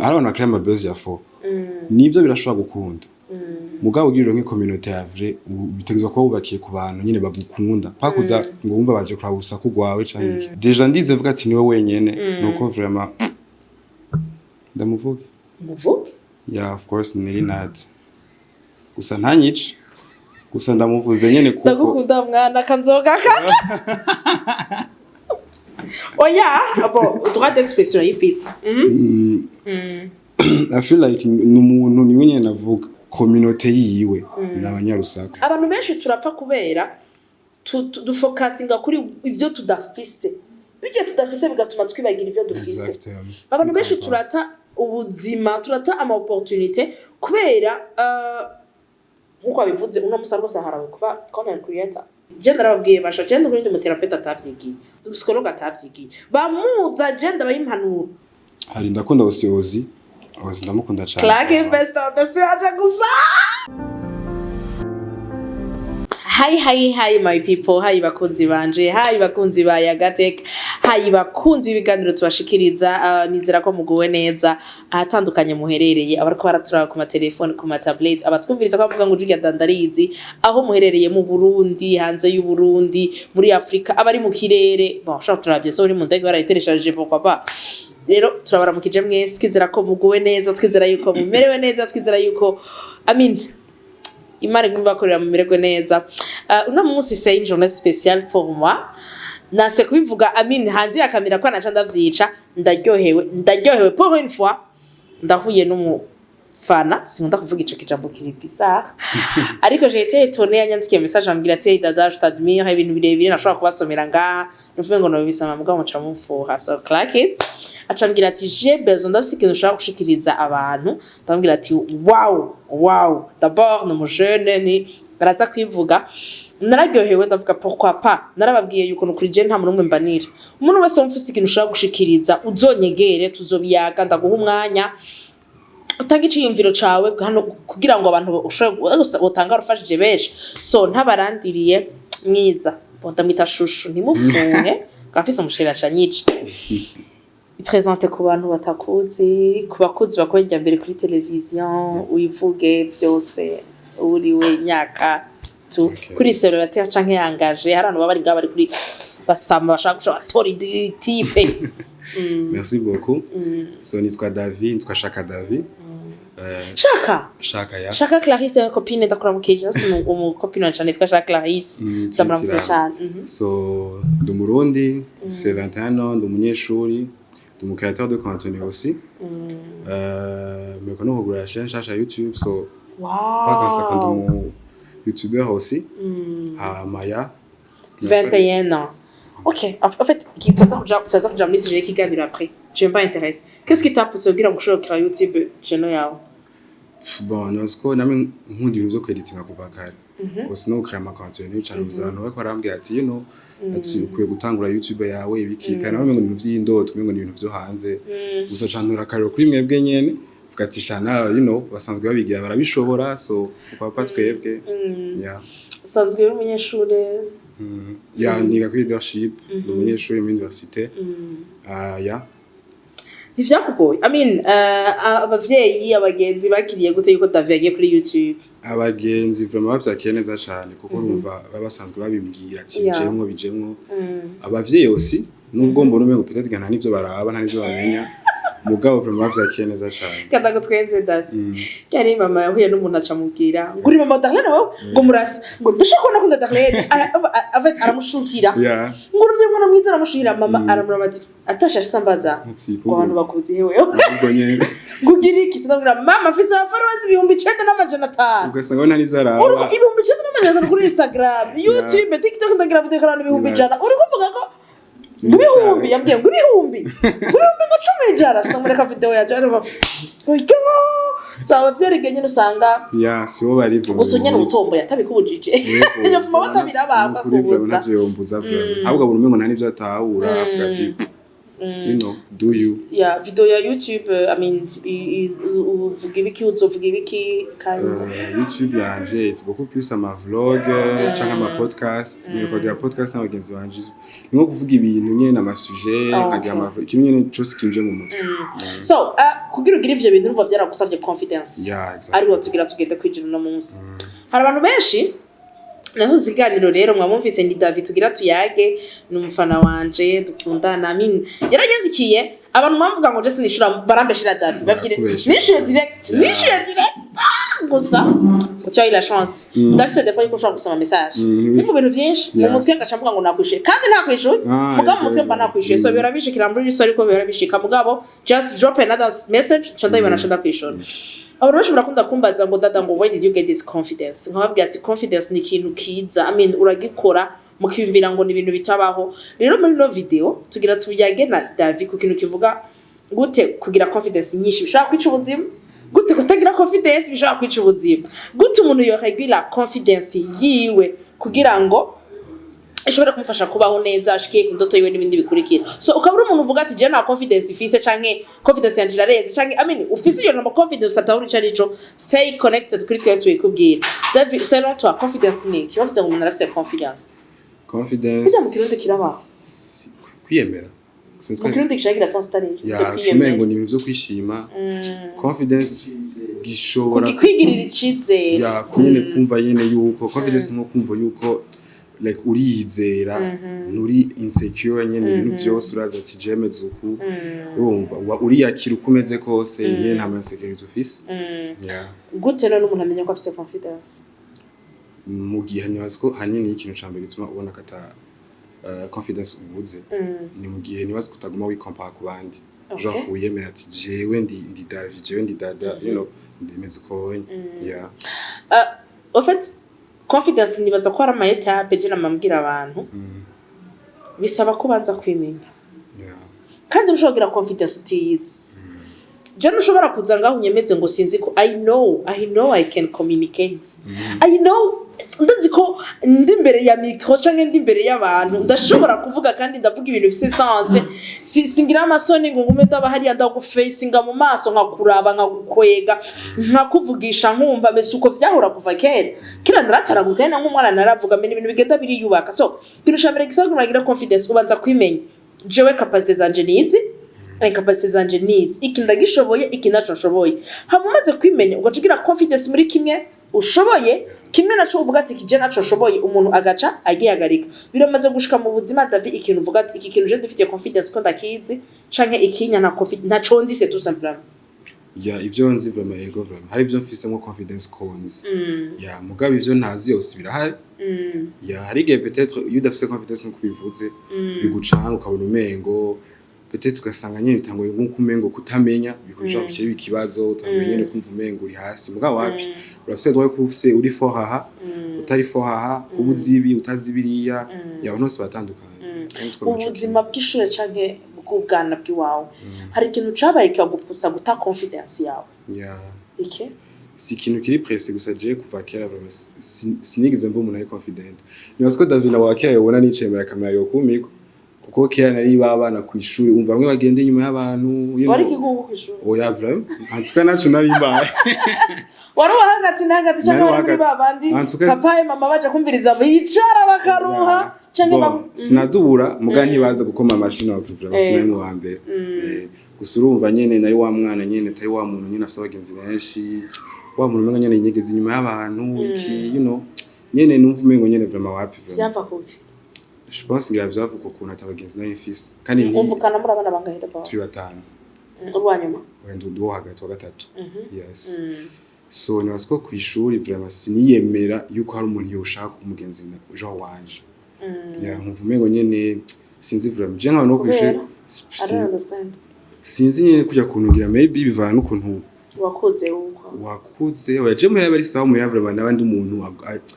abantu bakira ama buzz ya fo nivyo birashobora gukunda mugabo ugiriro nk'icommunity ya vrai bitegezwa ko wubakiye ku bantu nyine bagukunda pakuza ngo wumva baje kurabusa kugwawe canke deja ndize mvuga ati niwe wenyene nuko vraiment ndamuvuge yeah of course niri nat gusa ntanyice gusa ndamuvuze nyene kuko ndagukunda mwana kanzoga kana oya abo droit d'expression y'ifisi I feel like numuntu niwe nyene navuga community yiwe n'abanyarusaka abantu benshi turapfa kubera dufocusinga kuri ivyo tudafise bijye tudafise bigatuma twibagira ivyo dufise abantu benshi turata ubuzima turata ama opportunité kubera nkuko abivuze uno musarwa saharawe kuba content creator gender ababwiye basha gender kuri ndi therapeuta atavyigiye psychologue atavyigiye bamuza gender bayimpanura hari ndakunda ozi ndamukunda cyane Clark best aja gusa Hi my people, hi bakunzi banje, hi bakunzi ba Yagatek, hi bakunzi ibiganiro tubashikiriza nizera ko muguwe neza ahatandukanye muherereye abariko baratura ku matelefone ku matablet abatwumviriza ko bavuga ngo ujya dandarizi aho muherereye mu Burundi hanze y'u Burundi muri Afrika abari mu kirere bon shaka turabye so uri mu ndege barayitereshaje pourquoi pas rero turabaramukije mwese twizera ko muguwe neza twizera yuko mumerewe neza twizera yuko Imana bakorera mu mirego neza uno munsi c'est une journée spéciale pour moi nase kubivuga hanze ya kamera ko naca ndavyica ndaryohewe pour une fois ndahuye n'umufana sinkunda kuvuga ico kijambo kiri bizarre ariko j'ai été étonnée yanyandikiye message ambwira ati dada je t'admire ibintu birebire nashobora kubasomera ngaha nuvuye ngo no bisama mugabo muca mumfuha so Clark it acambwira ati j'ai besoin d'afise ikintu ushaka gushikiriza abantu ndambwira ati wow d'abord no jeune ni baraza kwivuga nararyohewe ndavuga pourquoi pas narababwiye yuko no kuri je nta murumwe mbanira umuntu wese umfise ikintu ushaka gushikiriza uzonyegere tuzobiyaga ndaguha umwanya utanga iciyumviro cawe hano kugira ngo abantu ushobore utanga rufashije benshi so ntabarandiriye mwiza ndamwita shushu ntimufunge gafise umushira canyice Présente ku bantu batakuzi ku bakuzi bakorera mbere kuri televizion uyivuge byose uri we nyaka tu kuri célibataire canke yangaje hari abantu baba bari kuri basamba bashaka gushaka tori type Merci beaucoup so nitwa David nitwa Shaka David Shaka ya Shaka Clarisse copine ndakora mukije nasi mu copine wanje nitwa Shaka Clarisse ndabra mukije so ndi Murundi c'est 21 ans ndi umunyeshuri mon créateur de contenu aussi mais quand on regarde la chaîne cherche à YouTube so pas comme ça quand mon youtubeur aussi à Maya 21 ans ok en fait qui t'attend déjà mais sujet qui gagne après je m'pas intéresse qu'est-ce qui t'a poussé à créer YouTube channel yao bon non ce qu'on a même nkundi ibintu byo kweditinga kuva kare aussi no créer ma contenu channel bizantu bako arambwira ati you know ati ukwiye gutangura YouTube yawe ibikika nawe ngo ibintu vy'indoto ngo ibintu vyo hanze gusa canura karero kuri mwebwe nyene vugatisha na you know basanzwe babigira barabishobora so papa twebwe yeah sanzwe uri umunyeshuri ya niga kuri leadership umunyeshuri mu université ya Nivyakugoye abavyeyi abagenzi bakiriye gute yuko David yagiye kuri YouTube abagenzi vraiment bavyakiye neza cyane kuko urumva babasanzwe babimbwira ati bijemwo abavyeyi aussi nubwo mbona umengo peut-être gana nivyo baraba nta nivyo bamenya mugabo vraiment bavyakiye neza cyane kadago twenze David yari mama yahuye n'umuntu acamubwira nguri mama Darlene wowe ngo murasa ngo dushaka kubona kunda Darlene avec aramushukira nguri byo mwana mwiza aramushukira mama aramurabati atasha stambaza ko abantu bakuzi hewe ngugira iki tudabwira mama afise followers 9,500 ugasanga nta nivyo araba uri 9,500 kuri Instagram YouTube TikTok ndagira video kana 1,500 uri kuvuga ko Ngibihumbi yambwiye ngibihumbi ngo 10 stamureka video ya jara sawa vyeregenye nusanga ya sibo barivuga usonye n'utombo yatabikubujije nyafuma batabirabaka kubuza navyo yombuza ahubwo buri umengo nta nivyo atahura avuga ati you know, do you. Yeah, video ya YouTube, I mean, uvuga ibiki, uzovuga ibiki kandi YouTube yanje it's beaucoup plus ama vlog cyangwa ama podcast. Ni kugira podcast n'abagenzi banje. Ni nko kuvuga ibintu nyene ama sujet, nkagira ama ikintu nyene cyose kinje mu mutwe. So, kugira ugire ivyo bintu urumva vyaragusavye confidence. Yeah, exactly. Ariho tugira tugende kwijira no munsi. Hari abantu benshi naho ziganiro rero mwamumvise ni David tugira tuyage n'umufana wanje dukundana amin yaragenzikiye abantu mwamvuga ngo je sinishura barambeshira David babwire nishuye direct gusa ucyo ila chance ndafise des fois ko ushobora gusoma message ni mu bintu byinshi mu mutwe ngacamvuga ngo nakwishuye kandi nakwishuye mugabo mu mutwe mba nakwishuye so birabishikira muri story ko birabishika mugabo just drop another message chanda ibana chanda kwishura abantu benshi barakunda kumbaza ngo dada ngo why did you get this confidence nkababwira ati confidence ni ikintu kiza I mean uragikora mukiyumvira ngo ni ibintu bitabaho rero muri no video tugira tubiyage na David ku kintu kivuga gute kugira confidence nyinshi bishaka kwica ubuzima gute kutagira confidence bishaka kwica ubuzima gute umuntu yo regular confidence yiwe kugira ngo ishobora kumufasha kubaho neza ashikiye ku ndoto yiwe n'ibindi bikurikira so ukabura umuntu uvuga ati je na confidence ifise canke confidence yanje irarenze canke I mean ufise iyo na confidence atahuri carico stay connected kuri twe twikubwira David selon toi confidence ni ki bavuze ngo umuntu arafise confidence bijya mu kirundi kirabaho kwiyemera mu kirundi kishagira sans tari kwiyemera ngo ni ibintu byo kwishima confidence gishobora kwigirira icizere ya kunyene kumva yene yuko confidence nko kumva yuko like uriyizera nuri insecure nyene ibintu byose uraza ati jemeze uku urumva uriyakira ukomeze kose nyene nta insecurity ufise gute rero umuntu amenya ko afise confidence mu gihe nyabazi ko hanini ikintu cyambere gituma ubona kata confidence ubuze ni mu gihe nibazi kutaguma wikompara ku bandi genre uyemera ati jewe ndi David jewe ndi dada you know ndimeze ko yeah en fait confidence nibaza ko ari ama-etape je namambwira abantu bisaba ko banza kwimenya kandi ushobora confidence utiyizi je nushobora kuza ngaho unyemeze ngo sinzi ko I know I can communicate I know ndazi ko ndi imbere ya micro canke ndi imbere y'abantu ndashobora kuvuga kandi ndavuga ibintu bifise sense singira amasoni ngo ngume ndaba hariya ndagufacinga mu maso nkakuraba nkagukwega nkakuvugisha nkumva mese uko vyahora kuva kera ndarataraguka nk'umwana naravuga mene ibintu bigenda biri yubaka so birushambere gisagura nagira confidence ubanza kwimenya jewe capacity zanje nizi capacity zanje needs iki ndagishoboye iki naco nshoboye hamumaze kwimenya ugacugira confidence muri kimwe ushoboye kimwe naco uvuga ati kije naco nshoboye umuntu agaca agihagarika biramaze gushika mu buzima David ikintu uvuga ati iki kintu je dufite confidence ko ndakizi canke ikinya na confidence naco nzi c'est tout simplement ya ivyo nzi vraiment ego vraiment hari ivyo mfise mo confidence konzi ya mugabe ivyo ntazi yose birahari ya hari gihe peut-être iyo udafise confidence nko bivuze bigucanga ukabona umengo peut-être ugasanga nyene bitangoye nko kumengo kutamenya bikuja gushira ikibazo utamenya nyene kumva umengo uri hasi muga wapi urafise droit ko ufise uri fohaha utari fohaha kubuzibi utazibiriya ya bose batandukanye ubuzima bw'ishure canke bw'ubwana bw'iwawe hari ikintu cabaye kagupusa guta confidence yawe ya iki si ikintu kiri presse gusa je kuva kera vraiment sinigeze mbo umuntu ari confident nibaza ko David nawe akira yobona nicemera kamera yo kumiko kuko kera nari babana ku ishuri umva bamwe bagende nyuma y'abantu wari kigungu ku ishuri oya vraiment antuka nacu nari mbaye wari warangati nangati cyangwa wari muri babandi papa mama baje kumviriza bicara bakaruha cyangwa sinadubura muga ntibaza gukoma amashini wa vraiment sinari mu wambere gusa urumva nyene nari wa mwana nyene tari wa muntu nyene afite abagenzi benshi wa muntu mwe nyene yigeze nyuma y'abantu iki you know nyene numva umengo nyene vraiment wapi vraiment byamva kuki je pense qu'il y a déjà beaucoup qu'on a abagenzi na fils kandi ni uvukana muri abana bangahita ba turi batanu urwanyuma wendo ndo hagati wa gatatu yes so nibaza ko ku ishuri vraiment siniyemera yuko hari umuntu yoshaka umugenzi na jo wanje ya nkumva umengo nyene sinzi vraiment je nkaho no ku ishuri sinzi nyene kujya kunungira maybe bivana n'ukuntu wakuze oya muhera bari sawa muhera vraiment nabandi umuntu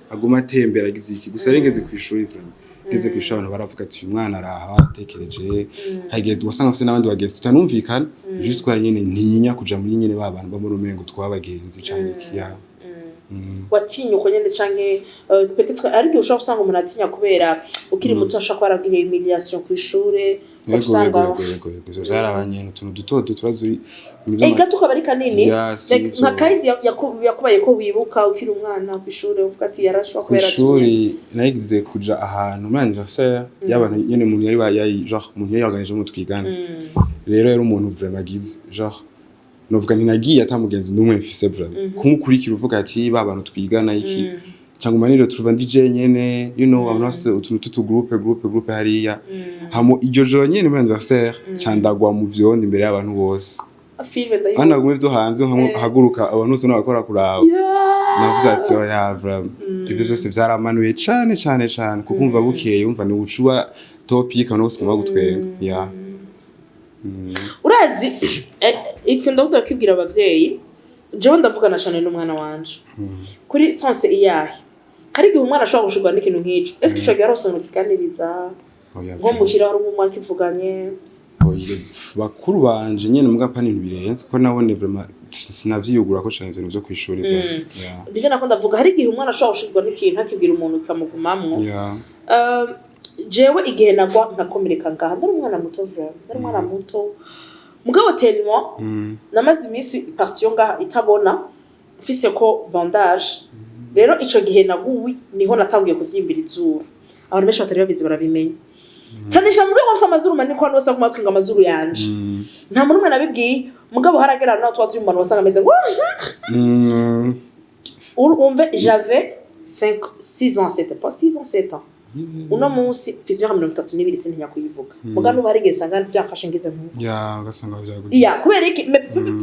agoma atembera agize iki gusa rengeze ku ishuri vraiment ngeze ku ishuri baravuga ati umwana araha aratekereje hagiye dusanga afite n'abandi bagenzi tutanumvikana juste kwa nyene ntinya kuja muri nyene babantu bo muri umengo twabagenzi cyane kiya watinya uko nyene canke peut-être ari gihe ushobora gusanga umuntu atinya kubera ukiri muto ashobora kuba yarabwiye humiliation kw'ishure yego zarabanye utuntu duto turazi gato ukaba ari kanini nka kaidi yakubaye ko wibuka ukiri umwana kw'ishure uvuga ati yarashobora kubera kw'ishure nagize kuja ahantu muri anniversaire y'abantu nyene umuntu yari genre umuntu yari organize mu twigana rero yari umuntu vraiment agize genre novuga ntinagiye atamugenzi n'umwe mfise vraiment kumukurikira uvuga ati ba bantu twigana iki cyangwa maniro tuva ndije nyene abantu utuntu tutu groupe hariya hamo iryo joro nyene muri anniversaire cyandagwa mu vyondo imbere y'abantu bose ana gumwe vyo hanze haguruka abantu bose n'abakora kuraba navuze ati oya vraiment ibyo byose vyaramanuye cyane kukumva bukeye umva ni ucuba topic no gusoma gutwenga urazi ikunda gutwa kibwira abavyeyi jewe ndavugana cyane n'umwana wanje kuri sense iyahe kari gihe umwana ashobora gushirwa n'ikintu nk'ico est-ce que ico yarose mu kiganiriza nko mukira hari umwe akivuganye bakuru banje nyene muga pani birenze ko nabone vraiment sinavyiyugura ko cyane ibintu byo kwishuri bije nako ndavuga hari gihe umwana ashobora gushirwa n'ikintu akibwira umuntu kamugumamwo jewe igihe nagwa nkakomereka ngaha ndari umwana muto vraiment ndari umwana muto mugabo tellement namaze imisi partie ngaha itabona mfise ko bandage rero ico gihe naguwi niho natangiye kuvyimbira izuru abantu benshi batari babizi barabimenya cyane cyane mvuze ko amazuru manini ko wose kumatwi ngo amazuru yanje nta muntu umwe nabibwiye mugabo haragera naho twatse umuntu wasanga ameze ngo urumve j'avais 6 ans c'était pas 6 ans 7 ans uno munsi mfise imyaka 32 sintinya kuyivuga mugano barigeze ngana byafashe ngeze nkuko ugasanga byaguye kubera iki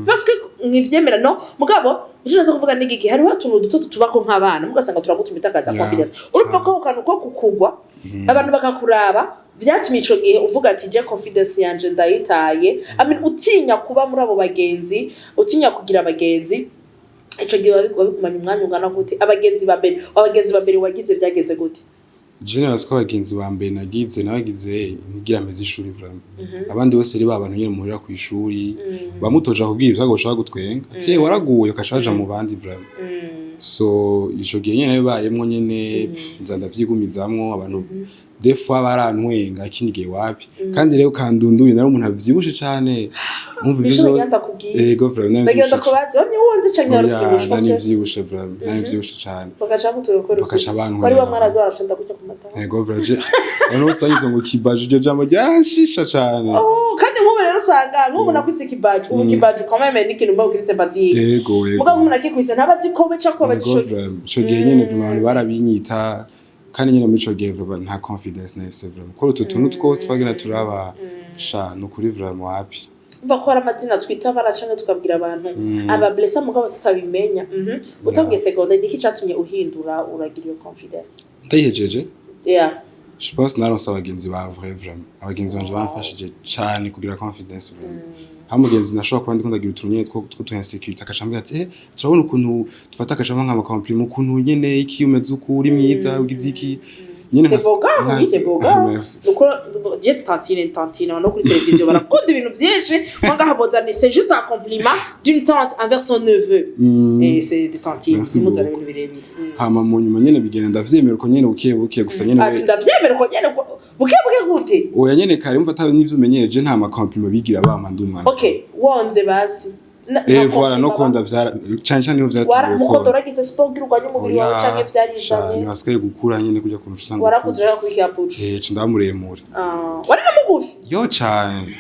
parce que nkivyemera no mugabo ije nazo kuvuga n'igiki hariho utuntu duto tubako nk'abana mugasanga turagutuma itakaza confidence urupfa ko kantu ko kukugwa abantu bakakuraba vyatumye ico gihe uvuga ati je confidence yanje ndayitaye utinya kuba muri abo bagenzi utinya kugira abagenzi ico gihe babigumanya umwanya ungana gute abagenzi babere wagize vyagenze gute General ko abagenzi ba mbere nagize nabagize ngira ameze ishuri vraiment abandi bose ari babantu nyene muhurira ku ishuri bamutoja kubwira ivyago bashaka gutwenga ati waraguye ukashaja mu bandi vraiment so ico gihe nyene bayemwo nyene nzanda vyigumizamwo abantu des fois barantwenga ikindi gihe wapi kandi rero kandunduye nari umuntu avyibushe cyane umva ivyo ego vraiment ndagenda kubaza bamwe wundi canke ari nani vyibushe vraiment nani vyibushe cyane bakaca gutorokora bakaca abantu bari bamwaraza barashonda kucyo ku matara ego vraiment ono usanyizwe ngo kibaje iryo jambo ryashisha cyane kandi nk'ubu rero usanga nk'ubu nakwise kibaje ubu kibaje quand même ni kintu mbao sympathie ego mugabo umuntu akikwise ntabazi ko beca ko bagishoje ico gihe nyene vraiment abantu barabinyita kandi nyine muri ico gihe vraiment nta confidence nese vraiment ko utuntu two twagena turaba sha no kuri vraiment wapi umva ko amazina twita baracanga tukabwira abantu aba blessa mugabo tutabimenya utabwiye seconde niki cyatumye uhindura uragira iyo confidence ndayihejeje je pense naronse abagenzi ba vrai vraiment abagenzi banje bamfashije cyane kugira confidence vraiment hamugenzi nashobora kuba ndikunda gira utunye two insecurity akacambira ati turabona ukuntu tufata akacamba nk'ama compliment ukuntu nyene iki umeze uko uri mwiza ugize iki nyene c'est boga uko je tantine no kuri televiziyo barakunda ibintu byinshi mwanga habozana c'est juste un compliment d'une tante envers son neveu et c'est des tantines muzana ibintu birebire hama mu nyuma nyene bigenda ndavyemera ko nyene buke gusa nyene ati ndavyemera ko nyene buke gute oya nyene kare umva tawe n'ivyo umenyereje nta ma compliment bigira bama ndumwana okay wonze basi voilà no konda vyara cyane niho vyatuye muko doragize sport giruganye umubiri wawe canke vyarizanye ni baskaye gukura nyene kujya kuntu usanga warakuzira kuri kapucu ndamuremure wari namugufi yo cyane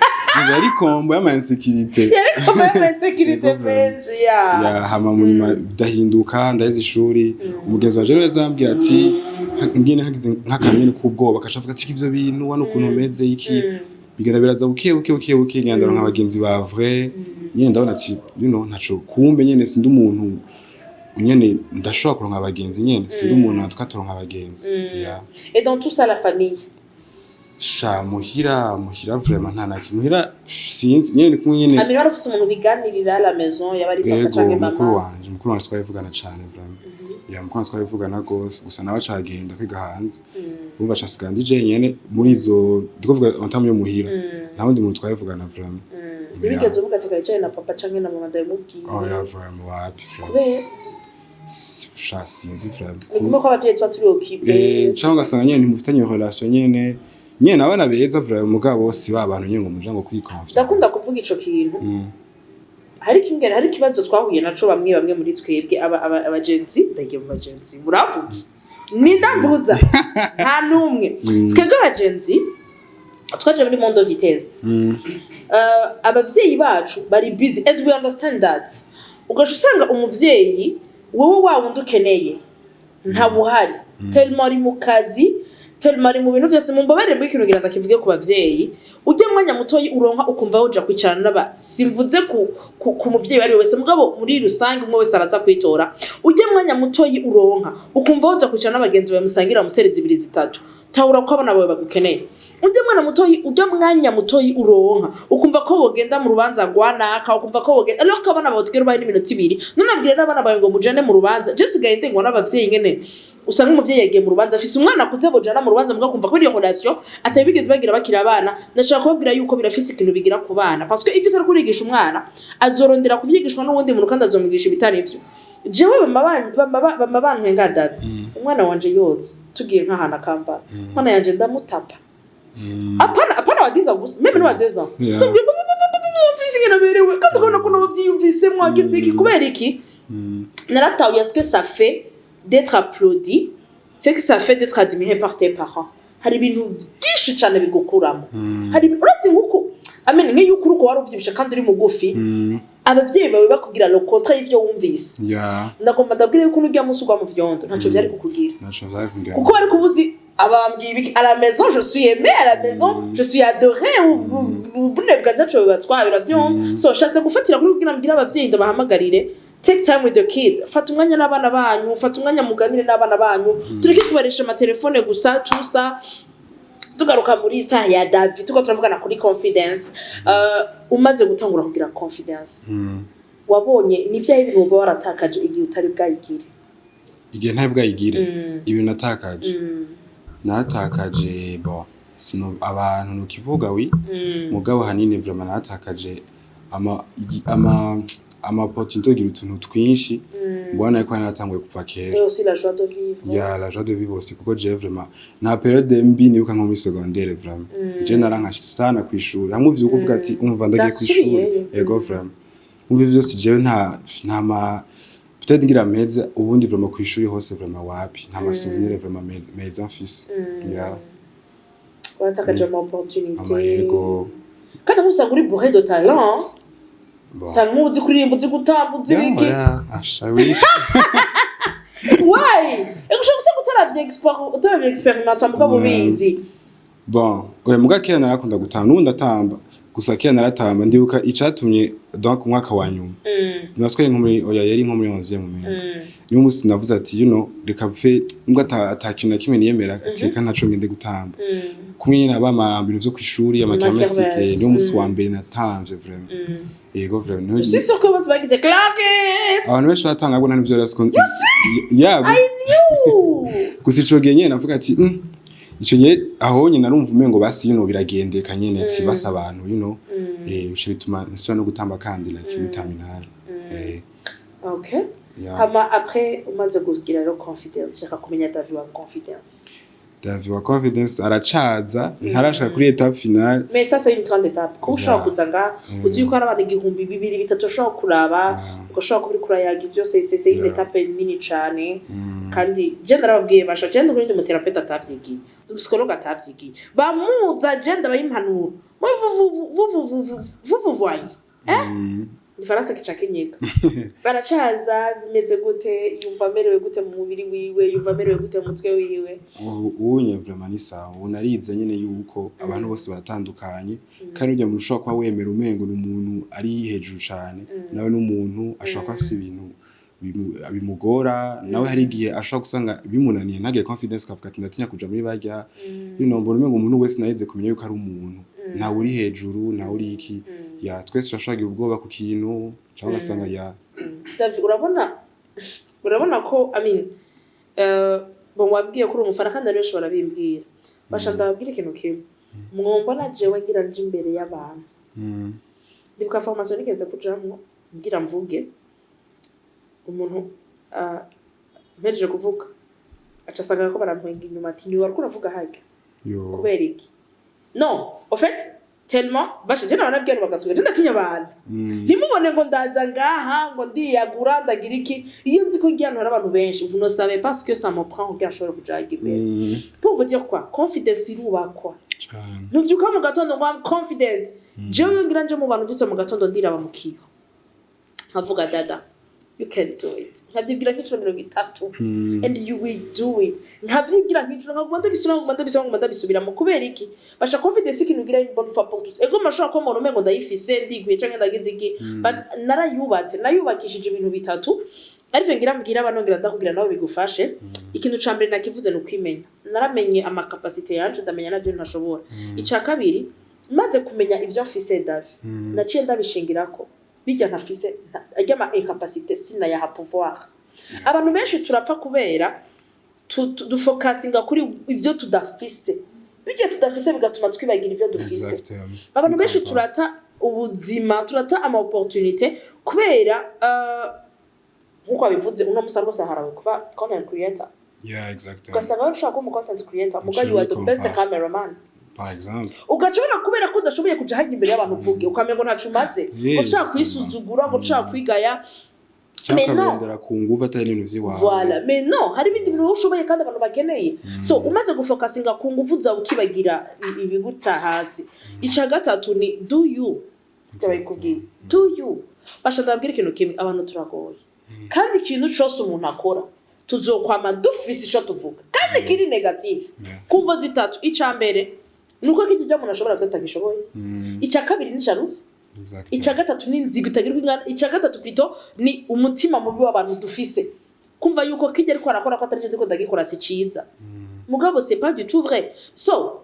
yari kombo y'ama insecurity benshi ya hama mu nyuma dahinduka ndaheze ishuri umugenzi wa Jero yazambwira ati ngene hagize nk'akamene k'ubwoba kashavuga ati ivyo bintu wano kuntu meze iki bigenda biraza buke ngandaro nk'abagenzi ba vrai nyene ndabona ati ntaco kumbe nyene sindi umuntu nyene ndashobora kuronka abagenzi nyene sindi umuntu twatoronka abagenzi et dans tout ça la famille sha muhira vraiment nta naki muhira sinzi nyene kumwe nyene amira warufise umuntu biganirira la maison yabari papa canke mama mukuru wanje twavugana cyane vraiment mukuru twavugana gose gusa nawe cagenda kwiga hanze umva casiga ndije nyene muri izo ndikuvuga antamu yo muhira nta wundi muntu twavugana vraiment bigeze uvuga ati kayicaye na papa canke na mama ndayimubwiye ya vraiment wapi kubera sinzi vraiment ni kumwe ko abavyeyi tuba turi occupé cyangwa ugasanga nyene ntimufitanye relation nyene abana beza vraiment mugabo si ba bantu nyene ngo muje ngo kwikonfya ndakunda kuvuga ico kintu hari ikibazo twahuye naco bamwe muri twebwe abagenzi ndagiye mu bagenzi murabutse nindambuza nta numwe twebwe abagenzi twaje muri Mondo Vitesse abavyeyi bacu bari busy and we understand that ugaca usanga umuvyeyi wowe wawundi ukeneye nta buhari tellement ari mu kazi tellement ari mu bintu vyose mumbabere muri kino giranda kivuge ku bavyeyi ujye mwanya mutoyi uronka ukumva woja kwicarana n'aba simvuze ku muvyeyi bari wese mugabo muri rusange umwe wese araza kwitora ujye mwanya mutoyi uronka ukumva woja kwicarana n'abagenzi bawe musangira muserezi 2 3 tawura ko abana bawe bagukeneye ujya mwanya mutoyi uronka ukumva ko bogenda mu rubanza rwanaka ukumva ko bogenda ariko abana bawe tugera bari n'iminota 2 nunabwire n'abana bawe ngo mujane mu rubanza je sigaye ndengwa n'abavyeyi ngene usanga umuvyeyi yagiye mu rubanza afise umwana kuze bojana mu rubanza muga kumva ko iyo relation atabigeze bagira bakira abana ndashaka kubabwira yuko birafise ikintu bigira ku bana parce que ivyo utari kurigisha umwana azorondera kuvyigishwa n'uwundi muntu kandi azomwigisha bitari ivyo jewe bama bantwenga dada umwana wanje yose tugiye nk'ahana kamba mwana yanje ndamutapa apana wadiza gusa meme no wadeza mfise ngena berewe kandi ukabona ko nabavyiyumvise mwagize iki kubera iki naratawe est-ce que ça fait d'être applaudi c'est que ça fait d'être admiré par tes parents hari ibintu byinshi cyane bigukuramo hari uretse nkuko amen ngiye ukuruko wari uvyibisha kandi uri mugufi abavyeyi bawe bakubwira le contraire y'ivyo wumvise ndagomba ndabwire yuko urya musugwa mu vyondo ntaco vyari kukugira kuko bari kubuzi abambwiye à la maison je suis aimé à la maison je suis adoré ubune bwanzacho batwabira vyo so shatse gufatira kuri kugira mbwira abavyeyi ndabahamagarire take time with the kids fata umwanya n'abana banyu fata umwanya muganire n'abana banyu tureke kubaresha amatelefone gusa tusa tugaruka muri saha ya David tuko turavugana kuri confidence umaze gutangura kugira confidence wabonye ni vya ibintu uba waratakaje igihe utari bwayigire igihe ntaye bwayigire ibintu natakaje natakaje bon sino abantu nukivuga wi mugabo hanini vraiment natakaje ama opportunité gira utuntu twinshi mbona yuko natanguye kuva kera et aussi la joie de vivre la joie de vivre aussi kuko je vraiment na période mbi nibuka nko muri secondaire vraiment je naranka sana kwishura hamwe vyo kuvuga ati umva ndagiye kwishura yego vraiment umva vyose je nta peut-être ngira meza ubundi vraiment kwishuri hose vraiment wapi nta masouvenir vraiment meza mfise watakaje ama opportunité yego kandi musanga uri bourré de talent ça muzi kuririmba uzi gutamba uzi biki ashawishi why ushobora utaravye experiment muga bubizi bon oya muga kera narakunda gutamba nubundi atamba gusa kera naratamba ndibuka icatumye donc umwaka wa nyuma naswere nko muri oya yari nko muri 11e mu mene niyo musi navuze ati reka pfe mbwa atakintu kimwe niyemera ati kana naco ngende gutamba kumwe nyine abama bintu vyo kwishuri amakamesike niyo musi wa mbere natamvye vraiment yego vraiment je suis sûr que vous bagize claquette abantu benshi batanga ngo nta byo rasko yeah I knew gusa ico genye navuga ati ico nye aho nyine narumva umengo basi biragendeka nyene ati basa abantu ushi bituma nswa no gutamba kandi like terminal okay hama après umaze kugira rero confidence shaka kumenya David wa confidence David wa confidence aracaza ntarashaka kuri étape finale mais ça c'est une grande étape ko ushaka kuzanga uzi ko arabana igihumbi 2 3 ushaka kuraba ushaka kubiri kurayaga ivyo c'est une étape nini cyane kandi je narababwiye basha je ndi kuri umuterapeute atavyigiye psychologue atavyigiye bamuza je ndabayimpanura vous voyez Ifaransa kicakenyeka baracaza bimeze gute yumva merewe gute mu mubiri wiwe yumva merewe gute mu mutwe wiwe ubunye vraiment ni sawa unarize nyene yuko abantu bose baratandukanye kandi ujya mu rushaka kwa wemera umengo n'umuntu ari hejuru cyane nawe n'umuntu ashaka afise ibintu bimugora nawe hari igihe ashaka gusanga bimunaniye ntagire confidence kavuga ati ndatinya kuja muri barya mbona umengo umuntu wese nayize kumenya yuko ari umuntu nta uri hejuru nta uri iki ya twese turashagira ubwoba ku kintu cyangwa gasanga ya David urabona ko bon wabwiye kuri umufana kandi ariyo barabimbwira basha ndababwira ikintu kimwe mwombona jewe ngira nje imbere y'abantu ndibuka formation nigenze kujamwo ngira mvuge umuntu mpejeje kuvuga aca asanga ko barantwenga inyuma ati ni wari kuravuga hajya kubera iki no en fait tellement bashe je nababwira bagatsuye ndatinya abantu ntimubone ngo ndaza ngaha ngo ndiyagura ndagira iki iyo nzi ko ngiye hari abantu benshi vous ne savez pas ce que ça me prend que ashobora kujaga imbere pour vous dire quoi confidence irubakwa nuvyuka mu gatondo ngo am confident jewe ngira nje mu bantu vutse mu gatondo ndiraba mu kiyo nkavuga dada you can do it nkavyibwira nk'icuro 30 and you will do it nkavyibwira nk'icuro nkaguma ndabisubiramo kubera iki basha confidence ikintu ugira une bonne fois pour tous ego mashobora ko mu rumengo ndayifise ndigwiye canke ndagize iki but nayubakishije ibintu bitatu ariko ngira mbwira abanongira ndakubwira nawe bigufashe ikintu ca mbere nakivuze no kwimenya naramenye ama capacity yanje ndamenya navyo ntashobora ica kabiri maze kumenya ivyo mfise Davi naciye ndabishingirako bijya ntafise ajya ma incapacité sina ya pouvoir abantu benshi turapfa kubera dufocusinga kuri ivyo tudafise bijya tudafise bigatuma twibagira ivyo dufise abantu benshi turata ubuzima turata ama opportunité kubera nkuko bivuze uno musaruro saharawe kuba content creator exactly ugasanga ushaka kuba content creator mugayi wa the best cameraman par exemple ugacubona kubera ko udashoboye kuja hajya imbere y'abantu uvuge ukamengo ntacumaze ushaka kwisuzugura ngo ushaka kwigaya cyakabendera ku nguvu atari ibintu vyiwawe voilà mais non hari ibindi bintu ushoboye kandi abantu bakeneye so umaze gufocusinga ku nguvu zawe ukibagira ibiguta hasi ica gatatu ni do you ndabikubwiye do you basha ndabwira ikintu kimwe abantu turagoye kandi ikintu cyose umuntu akora tuzokwama dufise ico tuvuga kandi kiri negative kumva zitatu ica mbere nuko kijya umuntu ashobora kwitagishoboye ica kabiri ni jalousie ica gatatu ni nzigo itagira ingana ica gatatu plutôt ni umutima mubi w'abantu dufise kumva yuko kijya ariko arakora ko atari cyo ndagikora si ciza mugabo c'est pas du tout vrai so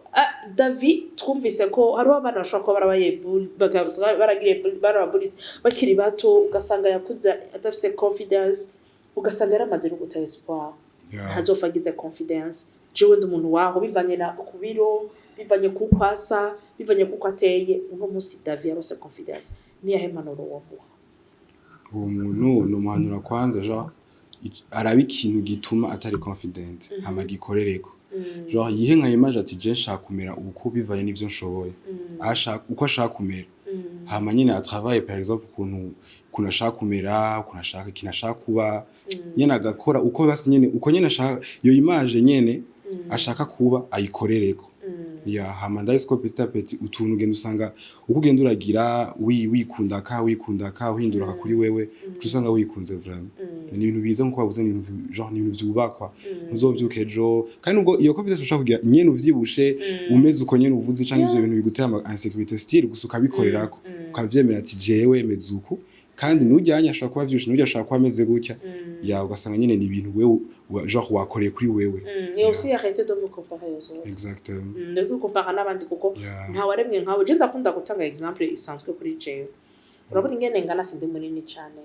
David twumvise ko hari abana bashaka ko barabaye baragire barabulitse bakiri bato ugasanga yakuza adafise confidence ugasanga yaramaze no guta espoir ntazofagize confidence jewe ndumuntu waho bivanye na kubiro bivanye kukwasa bivanye kuko ateye uno musi David yarose confidence ni yahe manoro wamuha umuntu no muhanura kwanza genre arabi ikintu gituma atari confident hama gikorereko genre yihe nka image ati je nshaka kumera uko bivanye n'ivyo nshoboye ashaka uko ashaka kumera hama nyine a travailler par exemple kuntu ashaka kumera kuntu ashaka kinashaka kuba nyene agakora uko basi nyene uko nyene ashaka iyo image nyene ashaka kuba ayikorereko ya hama ndayisiko petit à petit utuntu ugenda usanga uko ugenda uragira wikundaka uhinduraka kuri wewe usanga wikunze vraiment ni ibintu biza nko bavuze ni ibintu genre ni ibintu byubakwa muzovyuke ejo kandi ubwo iyo confidence ushaka kugira nyene uvyibushe umeze uko nyene uvuze canke ivyo bintu bigutera ama insécurité style gusuka bikorerako ukavyemera ati jewe mezuku kandi nujyanye ashaka kuba vyushe nujya ashaka kuba ameze gutya ya ugasanga nyene ni ibintu wewe genre wakoreye kuri wewe et aussi arrêter de vous comparer aux autres exactement de vous comparer n'abandi kuko nta waremwe nkawe je ndakunda gutanga exemple isanzwe kuri jewe urabona ingene ngana sinde munini cyane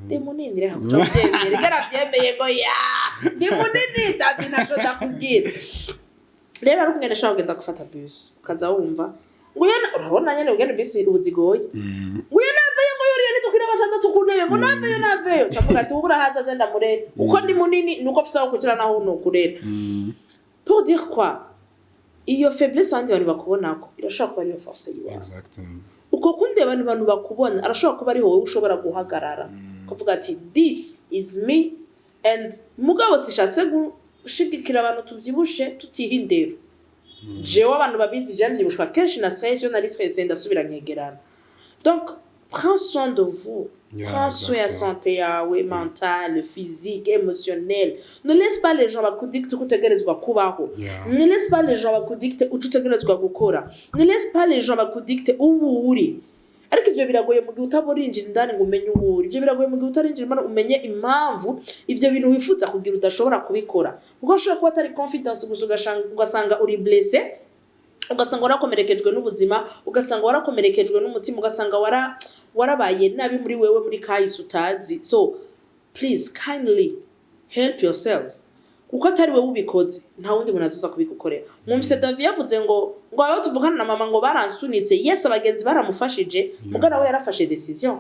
ndi munini reka kucyemera garavyemeye ngo ya ndi munini David naco ndakubwira rero ari kungene shaka kugenda gufata bus ukaza wumva nguyana urabona nyene ugende bus ubuzigoye nguyana vaye ngo yori ni tukira batandatu kuntebe ngo naveyo cavuga ati ubura haza zenda murere uko ndi munini nuko afisa kugira naho no kurera pour dire quoi iyo faiblesse andi bari bakubonako irashaka kuba ariyo force yiwawe exactement uko kunde abantu bakubona arashobora kuba ari wowe ushobora guhagarara kuvuga ati this is me and mugabo sishatse gushigikira abantu tuvyibushe tutihindero jewe abantu babizi je mvyibushwa kenshi na stress yo nari stress ndasubira nkegerana donc prends soin de vous prends soin ya santé yawe mentale physique émotionnelle ne laisse pas les gens bakudicte kutegerezwa kubaho ne laisse pas les gens bakudicte ututegerezwa gukora ne laisse pas les gens bakudicte uburi ariko ivyo biragoye mu gihe utaborinjira indani ngo umenye uburi ivyo biragoye mu gihe utarinjira imana umenye impamvu ivyo bintu wifuza kugira udashobora kubikora kuko ashobora kuba atari confidence gusa ugasanga uri blessé ugasanga warakomerekejwe n'ubuzima ugasanga warakomerekejwe n'umutima ugasanga warabaye nabi muri wewe muri kahise utazi so please kindly help yourself uko atari we ubikoze nta wundi muntu azoza kubigukorera mwumvise Davi yavuze ngo abo tuvugana na mama ngo baransunitse yes abagenzi baramufashije muga nawe yarafashe decision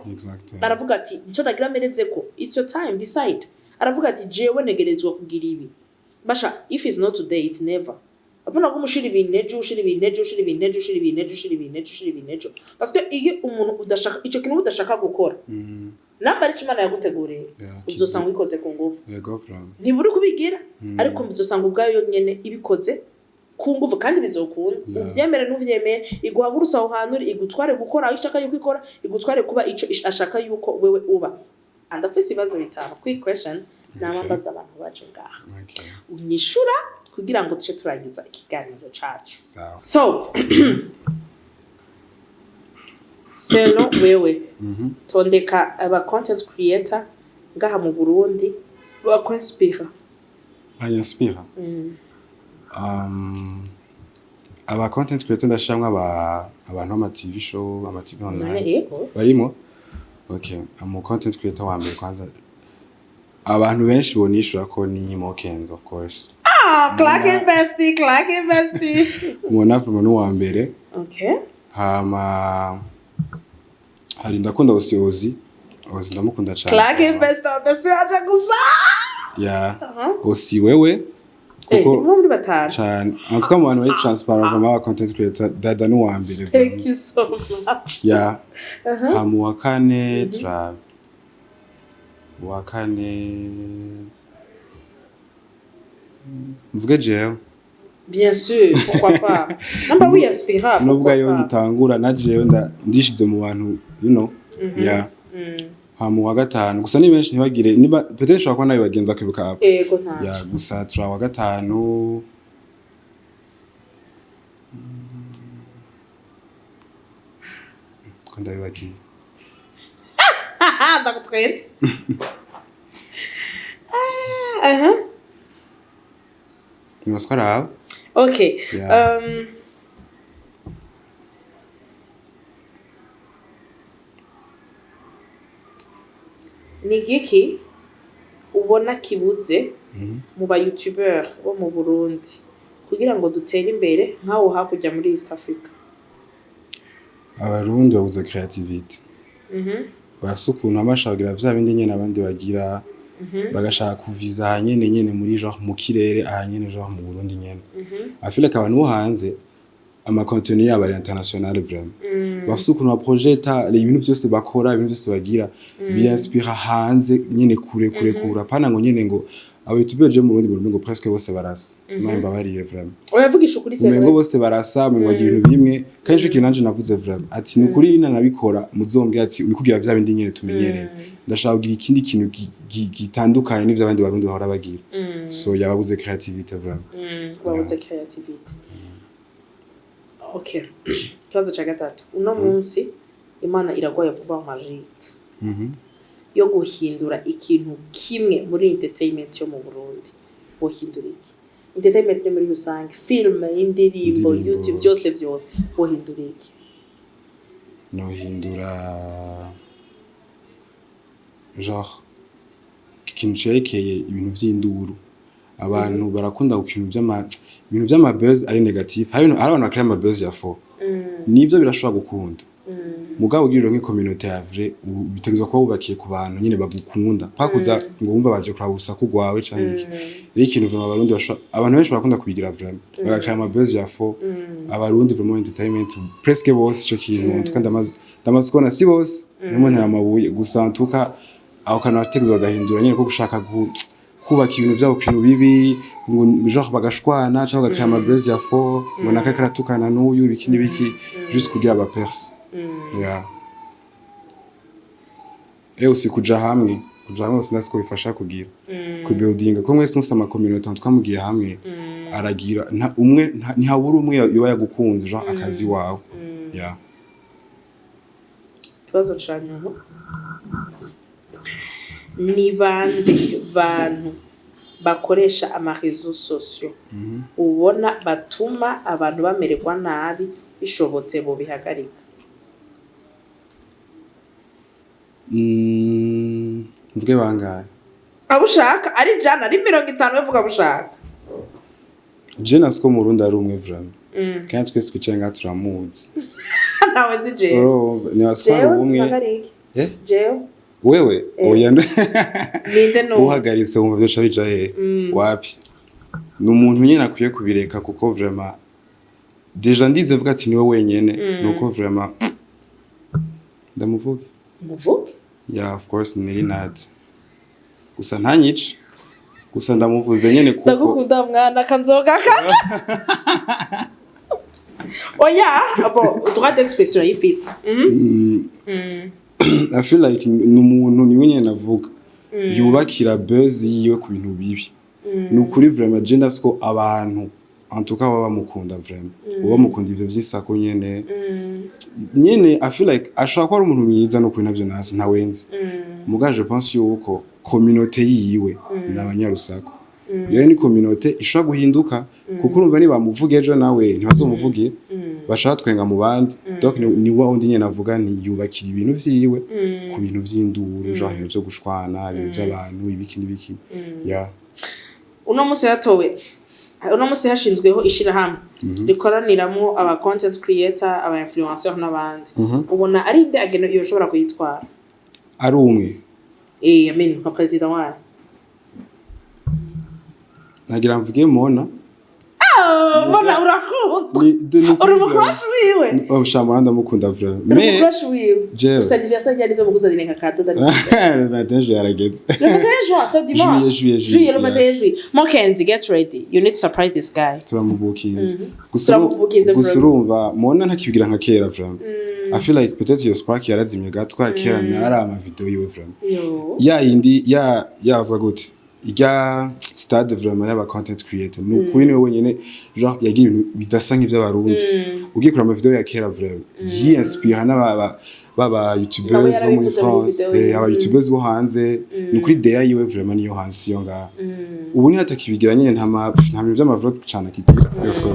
aravuga ati nico nagira mereze ko it's your time decide aravuga ati jewe negerezwa kugira ibi basha if it's not today it's never abona ko mushira ibintu ejo parce que iyo umuntu udashaka ico kintu udashaka gukora namba ari Imana yaguteguriye uzosanga wikoze ku nguvu ntiburi kubigira ariko bizosanga ubwayo nyene ibikoze ku nguvu kandi bizokunda uvyemere n'uvyemere iguhagurutsa aho hantu igutware gukora aho ishaka yuko ikora igutware kuba ico ashaka yuko wewe uba and afise ibibazo bitanu quick question namambaza abantu baje ngaha unyishura kugira ngo tuce turangiza ikiganiro cacu so Selo wewe tondeka aba content creator ngaha mu Burundi bakwenspira inspira aba content creator ndashamwa abantu ama TV show ama TV online barimo okay am content creator wa mbere kwanza abantu benshi bonishura ko ni Mokenzo of course Clark bestie mwana from wa mbere okay hama hari ndakunda Ozi ndamukunda cyane Clark bestie aje gusa ya Ozi wewe kuko muri batanu cyane anzwa mu bantu bari transparent kama content creator dada no wa mbere thank you so much ya hamu wakane wakane mvuge jewe bien sûr pourquoi pas namba wi inspirable nubwo yo ngitangura na jewe ndishize mu bantu ya hamu wa gatanu gusa ni benshi ntibagire niba peut-être shaka ko nayo bagenza kwibuka hapo yego nta ya gusa tura wa gatanu konda yibaki ndagutwenze ni waskwara okay ni giki ubona kibuze mu ba YouTuber bo mu Burundi kugira ngo dutere imbere nkawo hakujya muri East Africa abarundi babuze creativity basukuntu amashagira vya bindi nyene abandi bagira bagashaka kuviza nyene muri genre mu kirere ahanyene genre mu Burundi nyene afile ka abantu bo hanze ama contenu yabo ari international vraiment basukuntu ba projeta ibintu byose bakora ibintu byose bagira biinspira hanze nyene kure pana ngo nyene ngo abo YouTuber je mu Burundi ngo presque bose barasa mamba bariye vraiment oyavugisha kuri se ngo bose barasa mu bagira ibintu bimwe kandi cyo nanje navuze vraiment ati ni kuri ina nabikora muzombwe ati uri kugira vya bindi nyene tumenyereye ndashaka kugira ikindi kintu gitandukanye n'ivyo abandi barundi bahora bagira so yababuze creativity vraiment babuze creativity okay kibazo cha gatatu uno munsi Imana iragoye kuva magique yo guhindura ikintu kimwe muri entertainment yo mu Burundi bohindura iki entertainment muri rusange film indirimbo YouTube byose bohindura iki no hindura genre ikintu cerekeye ibintu vy'induru abantu barakunda gukintu ibintu vy'ama buzz ari negative hari abantu bakira ama buzz ya fo nivyo birashobora gukunda mugabo ugiriro nk'icommunity ya vrai bitegezwa kuba ubakiye ku bantu nyene bagukunda pakuza ngo wumva baje kurabusa kugwawe canke ikintu vuma abarundi abantu benshi barakunda kubigira vraiment bagakira ama buzz ya fo abarundi vraiment entertainment presque bose ico kintu tukanda ndamaze kubona si bose nemo nta mabuye gusa ntuka aho kana bategezwa gahindura nyene ko gushaka kubaka ibintu vyabo kintu bibi ngo genre bagashwana cyangwa bagakira ama buzz ya fo ngo nakakaratukana n'uyu bikini biki juste kugira aba perse yeah aussi kuja hamwe sinasiko bifasha kugira ku building ko mwese musama community twamugiye hamwe aragira umwe ntihabura umwe yoba yagukunze genre akazi wawe yeah kibazo cyanyuma ni bande bantu bakoresha ama réseaux sociaux ubona batuma abantu bamererwa nabi bishobotse bo bihagarika mvuge bangaye abushaka ari jana ari 50 bavuga abushaka je nasiko mu Burundi ari umwe vraiment kandi twese twicaye nga turamuzi nawe nzi je ni waswara umwe jewe wewe oya ninde no uhagaritse wumva byo shabija he wapi ni umuntu nyene akwiye kubireka kuko vraiment deja ndize vuga ati niwe wenyene nuko vraiment ndamuvuga muvuge yeah of course niri nat gusa ntanyice gusa ndamuvuze nyene kuko ndagukunda mwana kanzoga oya abo droit d'expression y'ifisi I feel like numuntu niwe nyene navuga yubakira buzz yiwe ku bintu bibi nukuri vraiment gender sko abantu en tout cas baba mukunda vraiment baba mukunda ivyo vyisako nyene nyene I feel like ashaka ko ari umuntu mwiza no kuri navyo nasi ntawenzi muga je pense yuko communauté yiwe n'abanyarusako rero ni communauté ishobora guhinduka kuko urumva ni bamuvuge ejo nawe ntibazomuvuge bashaka twenga mu bandi donc ni wa undi nyene navuga nti yubakira ibintu vyiwe ku bintu vy'induru genre ibintu vyo gushwana ibintu by'abantu ibiki n'ibiki ya uno musi yatowe uno musi hashinzweho ishirahamwe rikoraniramo aba content creator aba influencers n'abandi ubona ari inde ageno iyo ushobora kuyitwara ari umwe amen nka president wa nagira mvuge Mona Mona urakunda uri mu crush wiwe obushamana ndamukunda vraiment mais crush wiwe je sa anniversaire yari zo mukuza dinenga kado le 21 juillet yarageze le 21 juin c'est dimanche juillet le 21 juillet Mokenzi get ready you need to surprise this guy turamubukinze gusa urumva Mona ntakibigira nka kera vraiment I feel like peut-être your spark yarazimye gatwara kera nari ama video yiwe vraiment ya indi ya avuga gute ijya stade vraiment y'aba content creator nukuri niwe wenyene genre yagira ibintu bidasa nk'ivy'abarundi ugiye kuri ama video ya kera vraiment inspire baba youtubers bo muri France aba youtubers bo hanze nukuri idea yiwe vraiment niyo hanze yo nga ubu ni hatakibigira nyene nta bintu vy'amavlog cyane kigira yose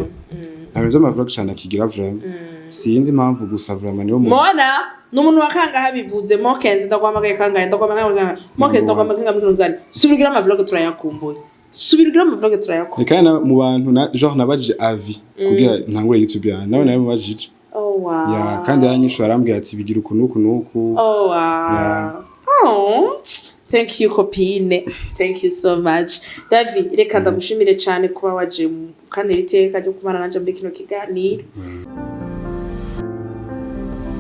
nta bintu vy'amavlog cyane kigira vraiment sinzi impamvu gusa vraiment niyo Mona numuntu wakanga habivuze Mokenzi ndakwamagaye kangaye ndakwamagaye Mokenzi ndakwamagaye muri ngani subigira ama vlog turayakumbuye subigira ama vlog turayakumbuye kandi mu bantu genre nabajije avi kugira ntangure YouTube ya nawe mubajije wow ya kandi yaranyisho arambwira ati bigira ukuntu nuku wow oh thank you copine thank you so much David reka ndagushimire cyane kuba waje kandi riteka ryo kubana nanje muri kino kiganiro